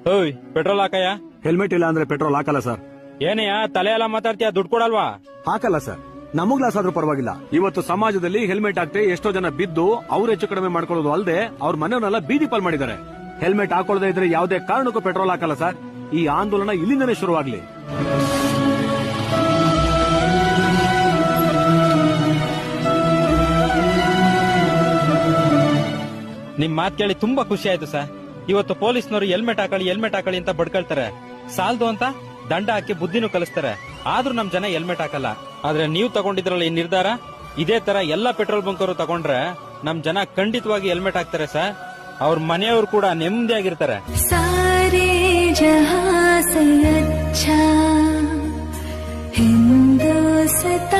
ಓಯ್ petrol ಹಾಕಯ್ಯ. Helmet ಇಲ್ಲ ಅಂದ್ರೆ ಪೆಟ್ರೋಲ್ ಹಾಕಲ್ಲ ಸರ್. ಏನಯ್ಯ ತಲೆ ಎಲ್ಲ ಮಾತಾಡ್ತೀಯ, ದುಡ್ಡು ಕೊಡಲ್ವಾ? ಹಾಕಲ್ಲ ಸರ್. ನಮಗ್ ಲಾಸ್ ಆದ್ರೂ ಪರವಾಗಿಲ್ಲ. ಇವತ್ತು ಸಮಾಜದಲ್ಲಿ ಹೆಲ್ಮೆಟ್ ಹಾಕ್ತೆ ಎಷ್ಟೋ ಜನ ಬಿದ್ದು ಅವ್ರು ಹೆಚ್ಚು ಕಡಿಮೆ ಮಾಡ್ಕೊಳ್ಳೋದು ಅಲ್ಲದೆ ಅವ್ರ ಮನೆಯವನ್ನೆಲ್ಲ ಬೀದಿ ಪಾಲ್ ಮಾಡಿದ್ದಾರೆ. ಹೆಲ್ಮೆಟ್ ಹಾಕೊಳ್ಳದೆ ಇದ್ರೆ ಯಾವುದೇ ಕಾರಣಕ್ಕೂ ಪೆಟ್ರೋಲ್ ಹಾಕಲ್ಲ ಸರ್. ಈ ಆಂದೋಲನ ಇಲ್ಲಿಂದನೇ ಶುರುವಾಗ್ಲಿ. ನಿಮ್ ಮಾತ್ ಕೇಳಿ ತುಂಬಾ ಖುಷಿ ಆಯ್ತು ಸರ್. ಇವತ್ತು ಪೊಲೀಸ್ನವರು ಹೆಲ್ಮೆಟ್ ಹಾಕಳಿ ಅಂತ ಬಡ್ಕೊಳ್ತಾರೆ. ಸಾಲ್ದು ಅಂತ ದಂಡ ಹಾಕಿ ಬುದ್ಧಿನೂ ಕಲಿಸ್ತಾರೆ. ಆದ್ರೂ ನಮ್ ಜನ ಹೆಲ್ಮೆಟ್ ಹಾಕಲ್ಲ. ಆದ್ರೆ ನೀವು ತಗೊಂಡಿದ್ರಲ್ಲ ಈ ನಿರ್ಧಾರ, ಇದೇ ತರ ಎಲ್ಲಾ ಪೆಟ್ರೋಲ್ ಬಂಕ್ ಅವರು ತಗೊಂಡ್ರೆ ನಮ್ ಜನ ಖಂಡಿತವಾಗಿ ಹೆಲ್ಮೆಟ್ ಹಾಕ್ತಾರೆ ಸರ್. ಅವ್ರ ಮನೆಯವರು ಕೂಡ ನೆಮ್ಮದಿಯಾಗಿರ್ತಾರೆ. ಸಾರೇ ಜಹಾಂ ಸೆ ಅಚ್ಚಾ ಹಿಂದೂಸ್ತಾನ್.